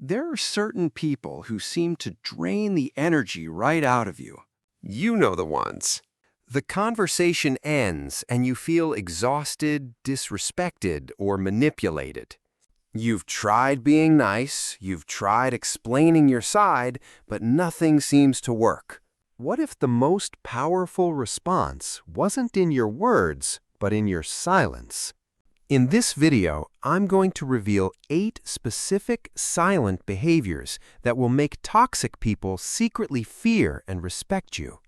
There are certain people who seem to drain the energy right out of you. You know the ones. The conversation ends and you feel exhausted, disrespected, or manipulated. You've tried being nice, you've tried explaining your side, but nothing seems to work. What if the most powerful response wasn't in your words, but in your silence? In this video, I'm going to reveal 8 specific silent behaviors that will make toxic people secretly fear and respect you.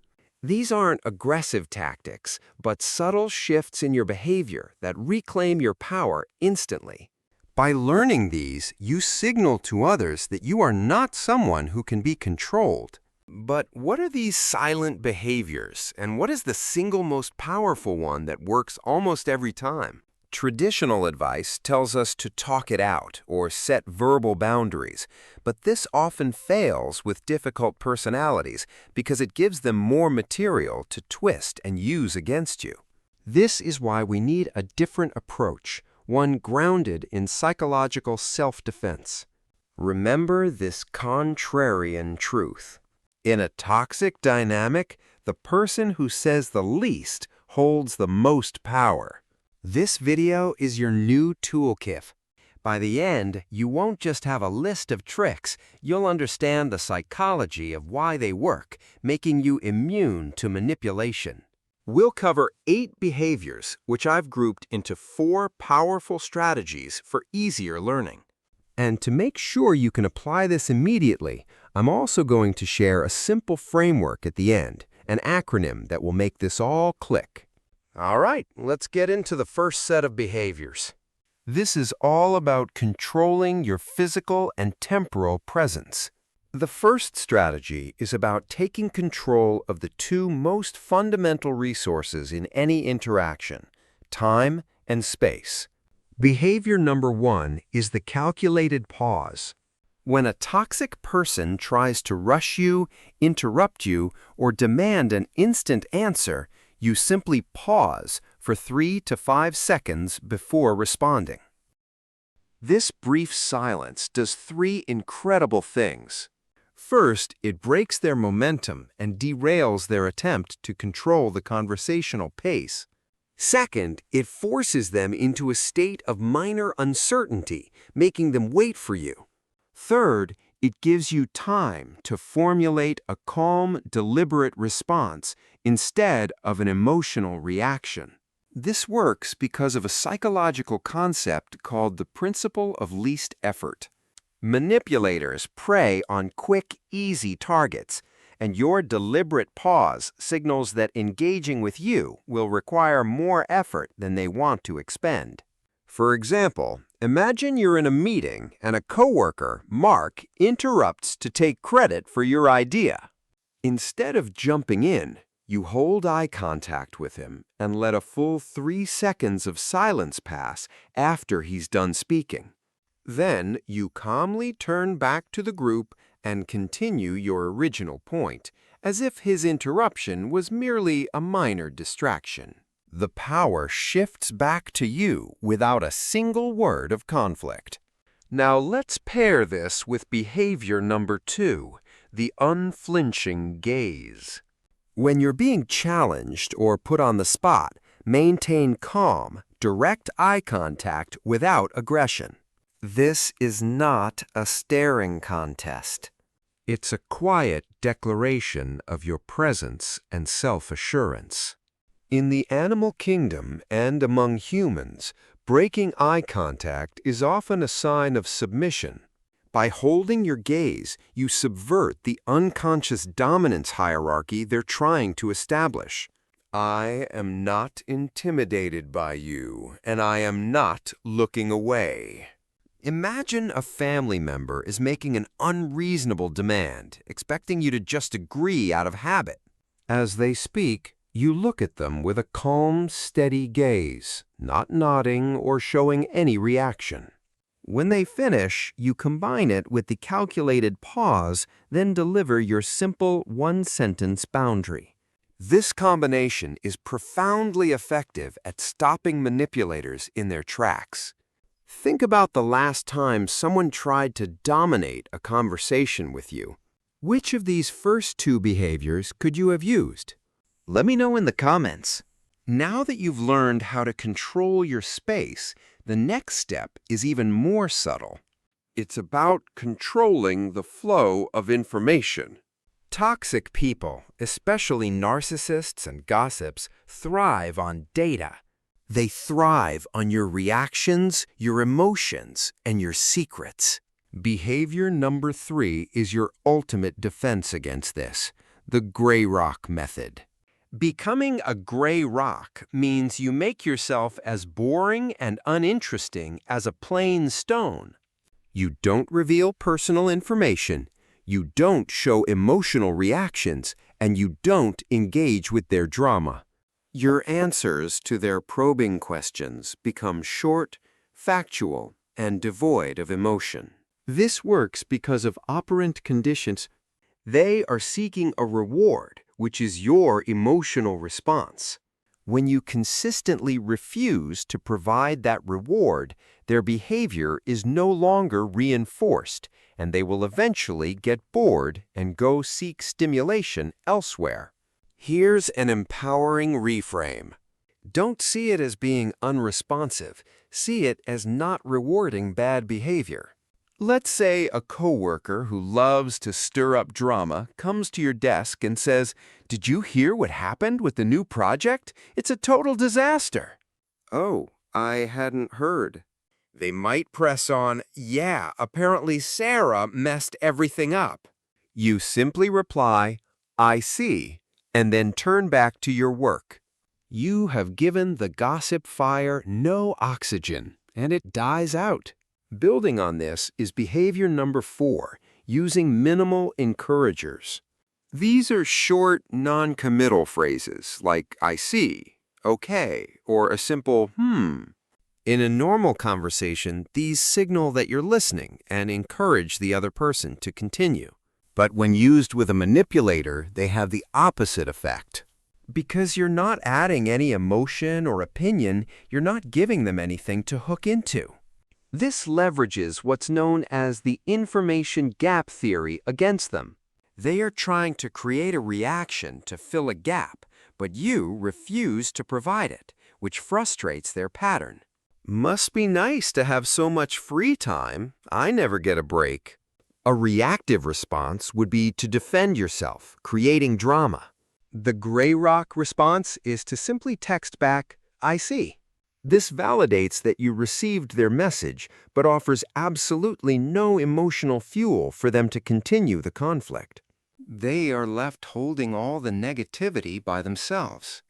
These aren't aggressive tactics, but subtle shifts in your behavior that reclaim your power instantly. By learning these, you signal to others that you are not someone who can be controlled. But what are these silent behaviors, and what is the single most powerful one that works almost every time? Traditional advice tells us to talk it out or set verbal boundaries, but this often fails with difficult personalities because it gives them more material to twist and use against you. This is why we need a different approach, one grounded in psychological self-defense. Remember this contrarian truth. In a toxic dynamic, the person who says the least holds the most power. This video is your new toolkit. By the end, you won't just have a list of tricks, you'll understand the psychology of why they work, making you immune to manipulation. We'll cover 8 behaviors, which I've grouped into 4 powerful strategies for easier learning. And to make sure you can apply this immediately, I'm also going to share a simple framework at the end, an acronym that will make this all click. All right, let's get into the first set of behaviors. This is all about controlling your physical and temporal presence. The first strategy is about taking control of the 2 most fundamental resources in any interaction, time and space. Behavior number 1 is the calculated pause. When a toxic person tries to rush you, interrupt you, or demand an instant answer, you simply pause for 3 to 5 seconds before responding. This brief silence does 3 incredible things. First, it breaks their momentum and derails their attempt to control the conversational pace. Second, it forces them into a state of minor uncertainty, making them wait for you. Third, it gives you time to formulate a calm, deliberate response instead of an emotional reaction. This works because of a psychological concept called the principle of least effort. Manipulators prey on quick, easy targets, and your deliberate pause signals that engaging with you will require more effort than they want to expend. For example, imagine you're in a meeting and a coworker, Mark, interrupts to take credit for your idea. Instead of jumping in, you hold eye contact with him and let a full 3 seconds of silence pass after he's done speaking. Then you calmly turn back to the group and continue your original point, as if his interruption was merely a minor distraction. The power shifts back to you without a single word of conflict. Now let's pair this with behavior number 2, the unflinching gaze. When you're being challenged or put on the spot, maintain calm, direct eye contact without aggression. This is not a staring contest. It's a quiet declaration of your presence and self-assurance. In the animal kingdom and among humans, breaking eye contact is often a sign of submission. By holding your gaze, you subvert the unconscious dominance hierarchy they're trying to establish. I am not intimidated by you, and I am not looking away. Imagine a family member is making an unreasonable demand, expecting you to just agree out of habit. As they speak, you look at them with a calm, steady gaze, not nodding or showing any reaction. When they finish, you combine it with the calculated pause, then deliver your simple one-sentence boundary. This combination is profoundly effective at stopping manipulators in their tracks. Think about the last time someone tried to dominate a conversation with you. Which of these first two behaviors could you have used? Let me know in the comments. Now that you've learned how to control your space, the next step is even more subtle. It's about controlling the flow of information. Toxic people, especially narcissists and gossips, thrive on data. They thrive on your reactions, your emotions, and your secrets. Behavior number 3 is your ultimate defense against this, the gray rock method. Becoming a gray rock means you make yourself as boring and uninteresting as a plain stone. You don't reveal personal information, you don't show emotional reactions, and you don't engage with their drama. Your answers to their probing questions become short, factual, and devoid of emotion. This works because of operant conditions. They are seeking a reward, which is your emotional response. When you consistently refuse to provide that reward, their behavior is no longer reinforced, and they will eventually get bored and go seek stimulation elsewhere. Here's an empowering reframe. Don't see it as being unresponsive. See it as not rewarding bad behavior. Let's say a coworker who loves to stir up drama comes to your desk and says, "Did you hear what happened with the new project? It's a total disaster." Oh, I hadn't heard. They might press on, "Yeah, apparently Sarah messed everything up." You simply reply, "I see," and then turn back to your work. You have given the gossip fire no oxygen, and it dies out. Building on this is behavior number 4, using minimal encouragers. These are short, non-committal phrases like "I see," "okay," or a simple In a normal conversation, these signal that you're listening and encourage the other person to continue. But when used with a manipulator, they have the opposite effect. Because you're not adding any emotion or opinion, you're not giving them anything to hook into. This leverages what's known as the information gap theory against them. They are trying to create a reaction to fill a gap, but you refuse to provide it, which frustrates their pattern. Must be nice to have so much free time. I never get a break. A reactive response would be to defend yourself, creating drama. The gray rock response is to simply text back, "I see." This validates that you received their message, but offers absolutely no emotional fuel for them to continue the conflict. They are left holding all the negativity by themselves.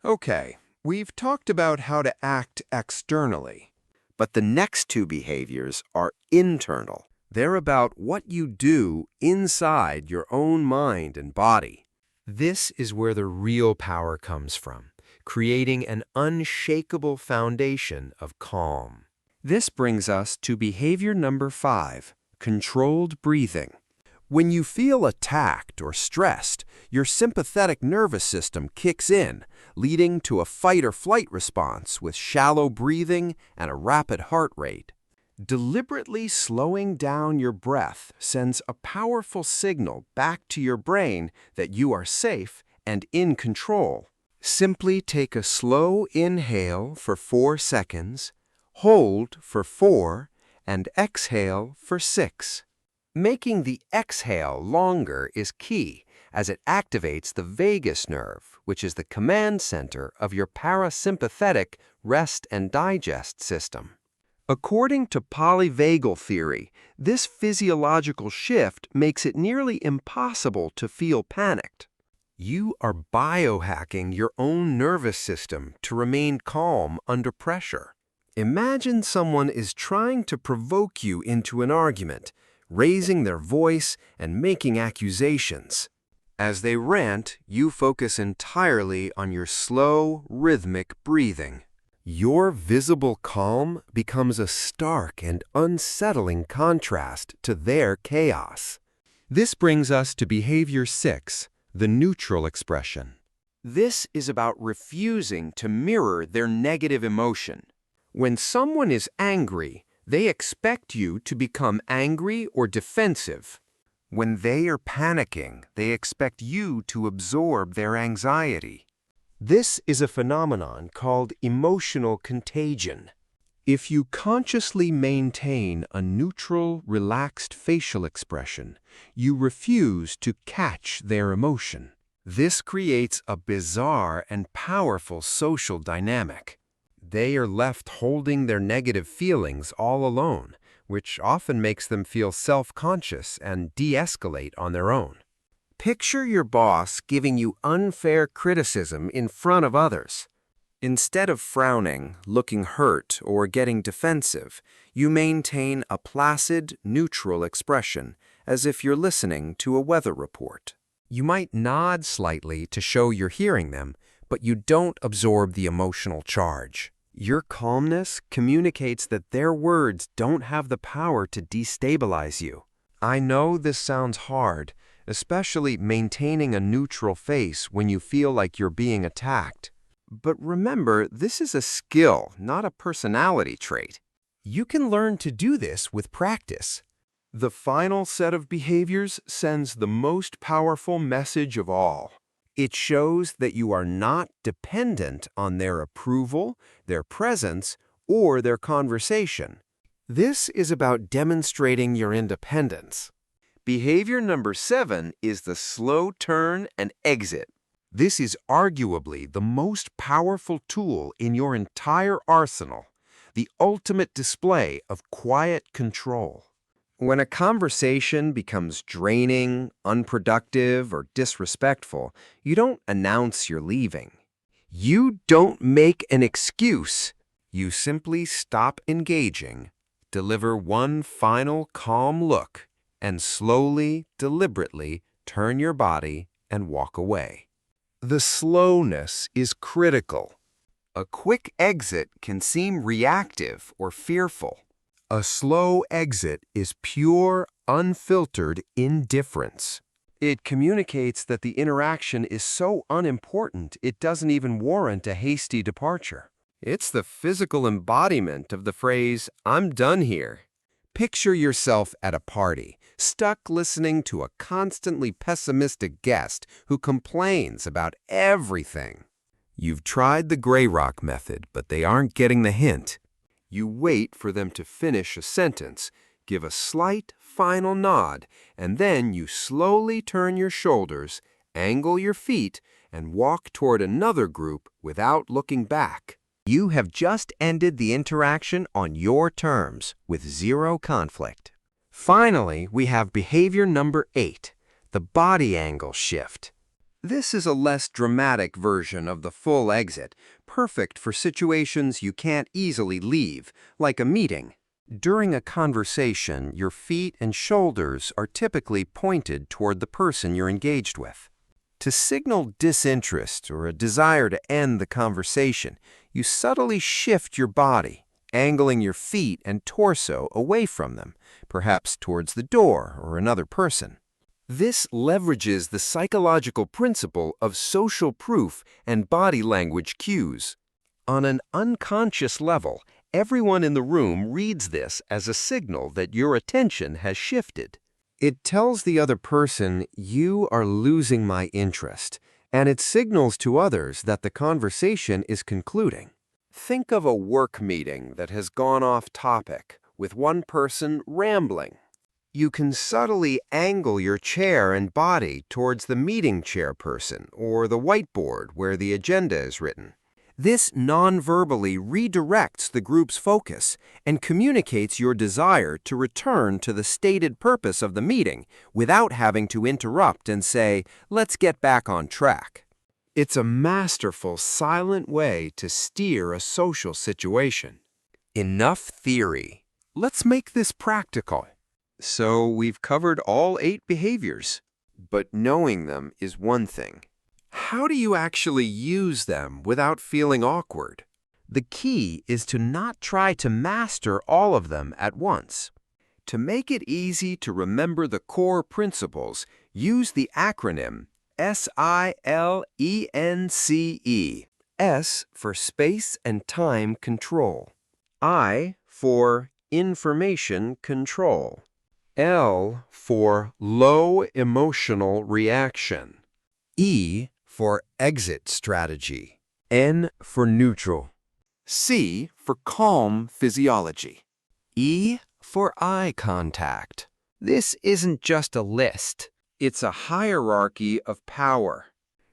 Okay, we've talked about how to act externally, but the next two behaviors are internal. They're about what you do inside your own mind and body. This is where the real power comes from, creating an unshakable foundation of calm. This brings us to behavior number 5, controlled breathing. When you feel attacked or stressed, your sympathetic nervous system kicks in, leading to a fight-or-flight response with shallow breathing and a rapid heart rate. Deliberately slowing down your breath sends a powerful signal back to your brain that you are safe and in control. Simply take a slow inhale for 4 seconds, hold for 4, and exhale for 6. Making the exhale longer is key, as it activates the vagus nerve, which is the command center of your parasympathetic rest and digest system. According to polyvagal theory, this physiological shift makes it nearly impossible to feel panicked. You are biohacking your own nervous system to remain calm under pressure. Imagine someone is trying to provoke you into an argument, raising their voice and making accusations. As they rant, you focus entirely on your slow, rhythmic breathing. Your visible calm becomes a stark and unsettling contrast to their chaos. This brings us to behavior 6, the neutral expression. This is about refusing to mirror their negative emotion. When someone is angry, They expect you to become angry or defensive. When they are panicking, they expect you to absorb their anxiety. This is a phenomenon called emotional contagion. If you consciously maintain a neutral, relaxed facial expression, you refuse to catch their emotion. This creates a bizarre and powerful social dynamic. They are left holding their negative feelings all alone, which often makes them feel self-conscious and de-escalate on their own. Picture your boss giving you unfair criticism in front of others. Instead of frowning, looking hurt, or getting defensive, you maintain a placid, neutral expression, as if you're listening to a weather report. You might nod slightly to show you're hearing them, but you don't absorb the emotional charge. Your calmness communicates that their words don't have the power to destabilize you. I know this sounds hard, especially maintaining a neutral face when you feel like you're being attacked. But remember, this is a skill, not a personality trait. You can learn to do this with practice. The final set of behaviors sends the most powerful message of all. It shows that you are not dependent on their approval, their presence, or their conversation. This is about demonstrating your independence. Behavior number 7 is the slow turn and exit. This is arguably the most powerful tool in your entire arsenal, the ultimate display of quiet control. When a conversation becomes draining, unproductive, or disrespectful, you don't announce you're leaving. You don't make an excuse. You simply stop engaging, deliver one final calm look, and slowly, deliberately turn your body and walk away. The slowness is critical. A quick exit can seem reactive or fearful. A slow exit is pure, unfiltered indifference. It communicates that the interaction is so unimportant it doesn't even warrant a hasty departure. It's the physical embodiment of the phrase, "I'm done here." Picture yourself at a party, stuck listening to a constantly pessimistic guest who complains about everything. You've tried the gray rock method, but they aren't getting the hint. You wait for them to finish a sentence, give a slight, final nod, and then you slowly turn your shoulders, angle your feet, and walk toward another group without looking back. You have just ended the interaction on your terms, with zero conflict. Finally, we have behavior number 8, the body angle shift. This is a less dramatic version of the full exit, perfect for situations you can't easily leave, like a meeting. During a conversation, your feet and shoulders are typically pointed toward the person you're engaged with. To signal disinterest or a desire to end the conversation, you subtly shift your body, angling your feet and torso away from them, perhaps towards the door or another person. This leverages the psychological principle of social proof and body language cues. On an unconscious level, everyone in the room reads this as a signal that your attention has shifted. It tells the other person, "You are losing my interest," and it signals to others that the conversation is concluding. Think of a work meeting that has gone off topic, with one person rambling. You can subtly angle your chair and body towards the meeting chairperson or the whiteboard where the agenda is written. This non-verbally redirects the group's focus and communicates your desire to return to the stated purpose of the meeting without having to interrupt and say, "Let's get back on track." It's a masterful, silent way to steer a social situation. Enough theory. Let's make this practical. So we've covered all 8 behaviors, but knowing them is one thing. How do you actually use them without feeling awkward? The key is to not try to master all of them at once. To make it easy to remember the core principles, use the acronym SILENCE. S for space and time control. I for information control. L for low emotional reaction. E for exit strategy. N for neutral. C for calm physiology. E for eye contact. This isn't just a list. It's a hierarchy of power.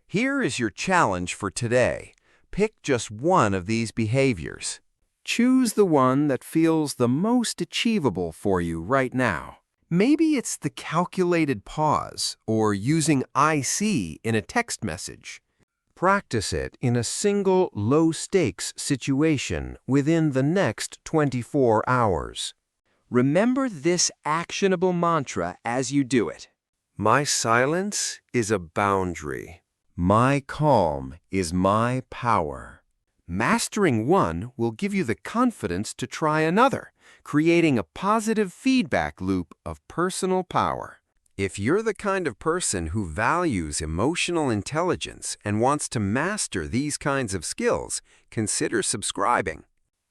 Here is your challenge for today. Pick just one of these behaviors. Choose the one that feels the most achievable for you right now. Maybe it's the calculated pause or using I see in a text message. Practice it in a single low-stakes situation within the next 24 hours. Remember this actionable mantra as you do it. My silence is a boundary. My calm is my power. Mastering one will give you the confidence to try another, creating a positive feedback loop of personal power. If you're the kind of person who values emotional intelligence and wants to master these kinds of skills, consider subscribing.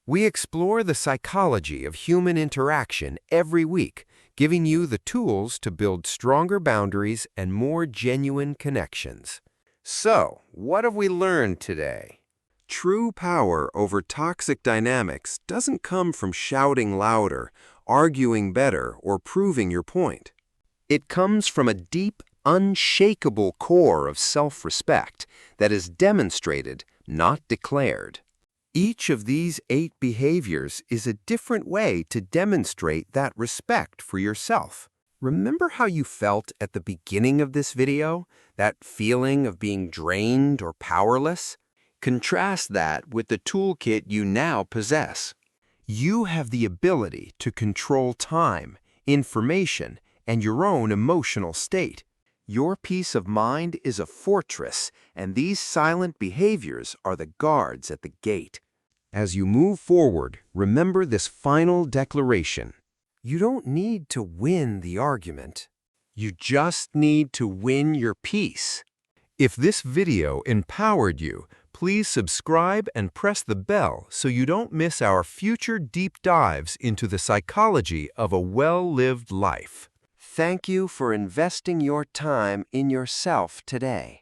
We explore the psychology of human interaction every week, giving you the tools to build stronger boundaries and more genuine connections. So, what have we learned today? True power over toxic dynamics doesn't come from shouting louder, arguing better, or proving your point. It comes from a deep, unshakable core of self-respect that is demonstrated, not declared. Each of these 8 behaviors is a different way to demonstrate that respect for yourself. Remember how you felt at the beginning of this video? That feeling of being drained or powerless? Contrast that with the toolkit you now possess. You have the ability to control time, information, and your own emotional state. Your peace of mind is a fortress, and these silent behaviors are the guards at the gate. As you move forward, remember this final declaration. You don't need to win the argument. You just need to win your peace. If this video empowered you, please subscribe and press the bell so you don't miss our future deep dives into the psychology of a well-lived life. Thank you for investing your time in yourself today.